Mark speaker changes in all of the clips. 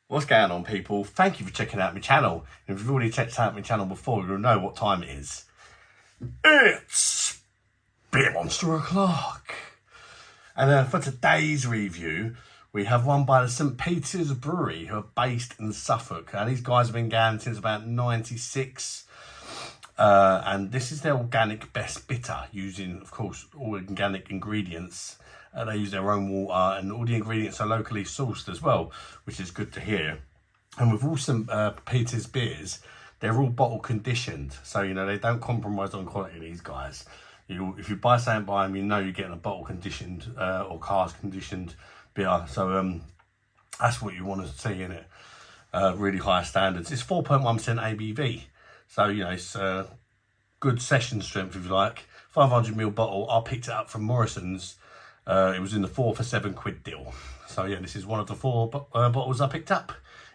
Speaker 1: What's going on, people? Thank you for checking out my channel. If you've already checked out my channel before, you'll know what time it is. It's Beer Monster O'Clock. And for today's review, we have one by the St. Peter's Brewery, who are based in Suffolk. And these guys have been going since about '96. And this is their organic best bitter, using, of course, all organic ingredients. They use their own water, and all the ingredients are locally sourced as well, which is good to hear. And with all St. Peter's beers, they're all bottle conditioned, so you know they don't compromise on quality. These guys, if you buy something by them, you know you're getting a bottle conditioned or cask conditioned beer. So that's what you want to see in it. Really high standards. It's 4.1% ABV, so you know it's good session strength if you like. 500ml bottle. I picked it up from Morrison's. It was in the 4 for £7 deal. So yeah, this is one of the 4 bottles I picked up.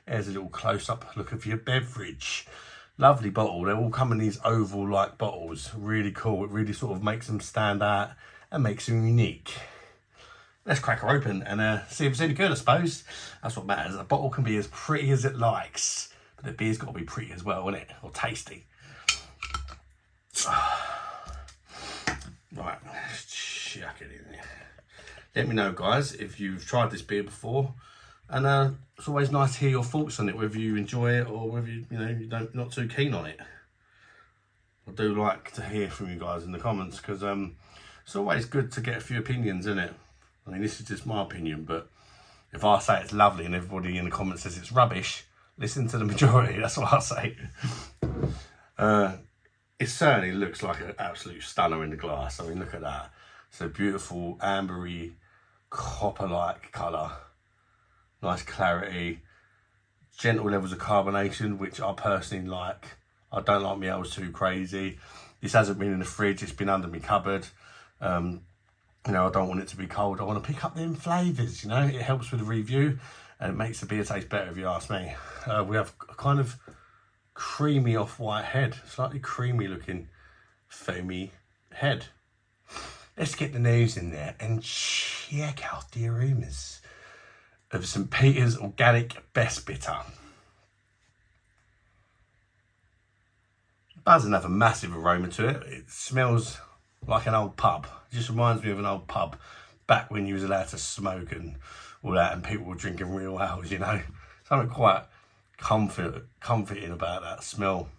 Speaker 1: Here's a little close-up look of your beverage. Lovely bottle. They all come in these oval-like bottles. Really cool. It really sort of makes them stand out and makes them unique. Let's crack her open and see if it's any good, I suppose. That's what matters. A bottle can be as pretty as it likes, but the beer's got to be pretty as well, isn't it? Or tasty. Right, let's chuck it in there. Let me know, guys, if you've tried this beer before, and it's always nice to hear your thoughts on it, whether you enjoy it or whether you're not too keen on it. I do like to hear from you guys in the comments, because it's always good to get a few opinions, isn't it? I mean, this is just my opinion, but if I say it's lovely and everybody in the comments says it's rubbish, listen to the majority. That's what I say. It certainly looks like an absolute stunner in the glass. I mean, look at that. It's a beautiful ambery, copper-like colour, nice clarity, gentle levels of carbonation, which I personally like. I don't like my ales too crazy. This hasn't been in the fridge, it's been under my cupboard. You know, I don't want it to be cold. I want to pick up them flavours, you know. It helps with the review and it makes the beer taste better, if you ask me. We have a kind of creamy off-white head, slightly creamy looking foamy head. Let's get the nose in there and check out the aromas of St. Peter's Organic Best Bitter. It doesn't have a massive aroma to it. It smells like an old pub. It just reminds me of an old pub back when you was allowed to smoke and all that, and people were drinking real ales, you know. Something quite comforting about that smell.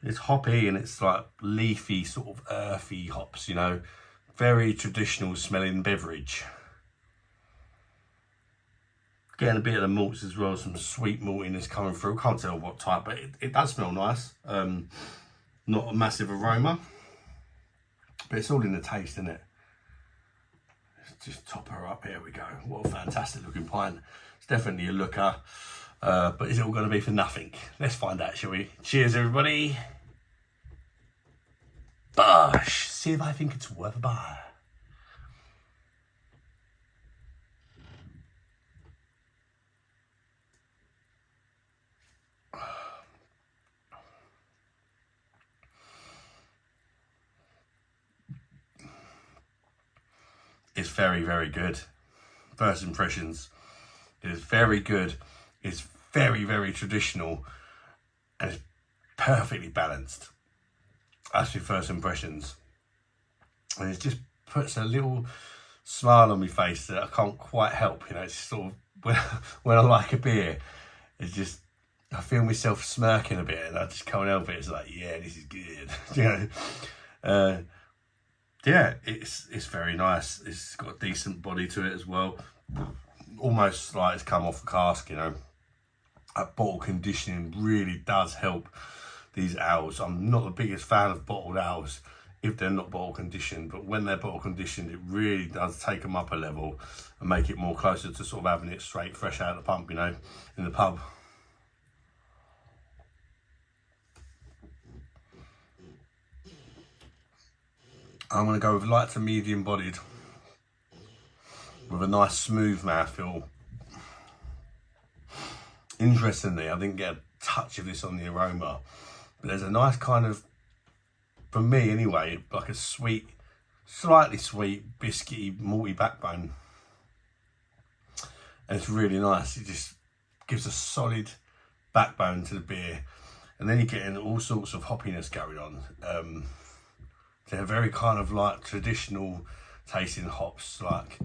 Speaker 1: It's hoppy and it's like leafy, sort of earthy hops, you know. Very traditional smelling beverage. Getting a bit of the malts as well, some sweet maltiness coming through. Can't tell what type, but it does smell nice. Not a massive aroma, but it's all in the taste, isn't it? Let's just top her up. Here we go. What a fantastic looking pint. It's definitely a looker. But is it all going to be for nothing? Let's find out, shall we? Cheers, everybody. Bosh! See if I think it's worth a buy. It's very, very good. First impressions. It is very good. It's very, very traditional, and it's perfectly balanced. That's your first impressions. And it just puts a little smile on my face that I can't quite help. You know, it's sort of, when I like a beer, it's just, I feel myself smirking a bit and I just can't help it. It's like, yeah, this is good. You know, yeah, it's very nice. It's got a decent body to it as well. Almost like it's come off a cask, you know. That bottle conditioning really does help these ales. I'm not the biggest fan of bottled ales if they're not bottle conditioned, but when they're bottle conditioned, it really does take them up a level and make it more closer to sort of having it straight, fresh out of the pump, you know, in the pub. I'm going to go with light to medium bodied with a nice smooth mouthfeel. Interestingly, I didn't get a touch of this on the aroma, but there's a nice kind of, for me anyway, like a sweet, slightly sweet, biscuity, malty backbone and it's really nice. It just gives a solid backbone to the beer, and then you're getting all sorts of hoppiness going on. They're very kind of like traditional tasting hops, like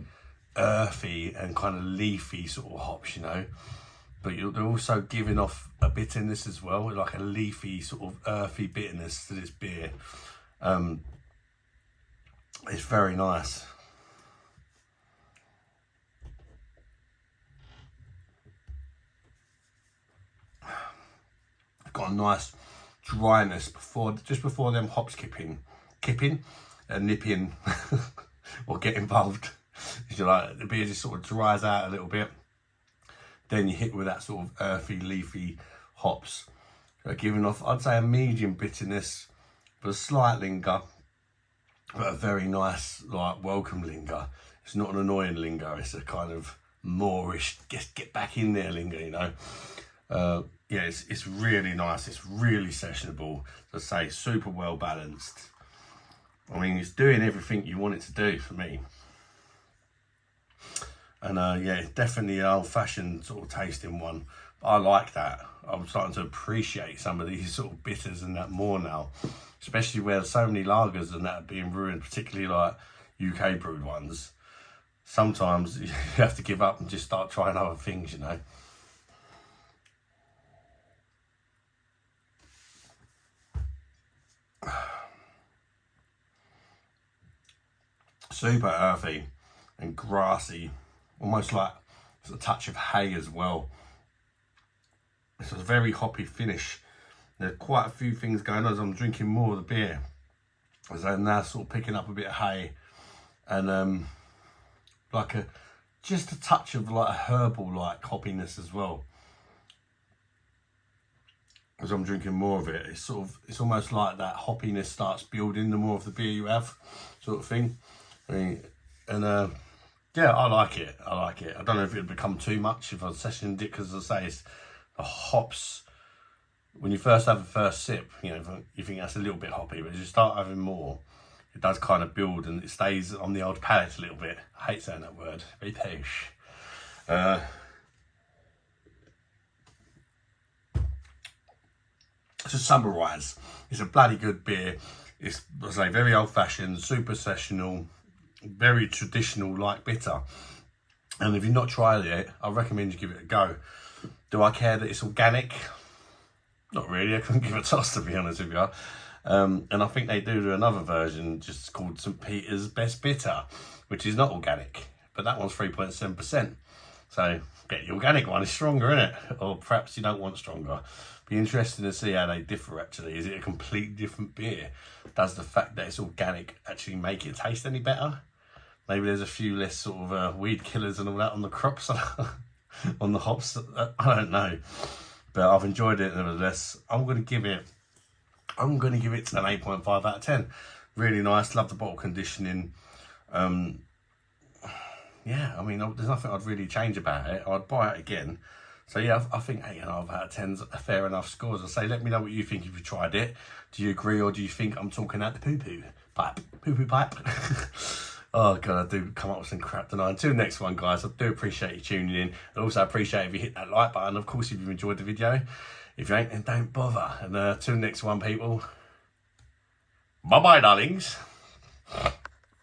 Speaker 1: earthy and kind of leafy sort of hops, you know, but they're also giving off a bitterness as well, like a leafy sort of earthy bitterness to this beer. It's very nice. Got a nice dryness just before them hops kipping and nipping or get involved. You like the beer just sort of dries out a little bit. Then you hit with that sort of earthy, leafy hops, giving off, I'd say, a medium bitterness, but a slight linger, but a very nice, like, welcome linger. It's not an annoying linger. It's a kind of moreish, get back in there linger, you know. Yeah, it's really nice. It's really sessionable. As I say, super well balanced. I mean, it's doing everything you want it to do for me. And yeah, it's definitely an old-fashioned sort of tasting one. But I like that. I'm starting to appreciate some of these sort of bitters and that more now, especially where so many lagers and that are being ruined, particularly like UK brewed ones. Sometimes you have to give up and just start trying other things, you know. Super earthy and grassy, almost like a touch of hay as well. It's a very hoppy finish. There's quite a few things going on as I'm drinking more of the beer, as I'm now sort of picking up a bit of hay and like just a touch of like a herbal like hoppiness as well. As I'm drinking more of it, it's almost like that hoppiness starts building the more of the beer you have, sort of thing. And yeah, I like it. I don't know if it'd become too much if I sessioned it, because as I say, it's the hops. When you first have the first sip, you know, you think that's a little bit hoppy, but as you start having more, it does kind of build and it stays on the old palate a little bit. I hate saying that word, very posh. To summarise, it's a bloody good beer. It's, as I say, very old-fashioned, super sessional, very traditional like bitter. And if you've not tried it, I recommend you give it a go. Do I care that it's organic? Not really. I couldn't give a toss, to be honest with you. And I think they do another version just called St. Peter's Best Bitter, which is not organic, but that one's 3.7%. So get the organic one. It's stronger, isn't it? Or perhaps you don't want stronger. Be interesting to see how they differ. Actually, is it a completely different beer? Does the fact that it's organic actually make it taste any better? Maybe there's a few less sort of weed killers and all that on the crops, on the hops. I don't know, but I've enjoyed it nevertheless. I'm going to give it an 8.5 out of 10. Really nice. Love the bottle conditioning. Yeah, I mean, there's nothing I'd really change about it. I'd buy it again. So yeah, I think 8.5 out of 10's a fair enough score. As I say, let me know what you think if you tried it. Do you agree, or do you think I'm talking out the poo-poo pipe? Poo-poo pipe. Oh God, I do come up with some crap tonight. Until next one, guys, I do appreciate you tuning in. I also appreciate if you hit that like button. Of course, if you've enjoyed the video. If you ain't, then don't bother. And till next one, people. Bye-bye, darlings.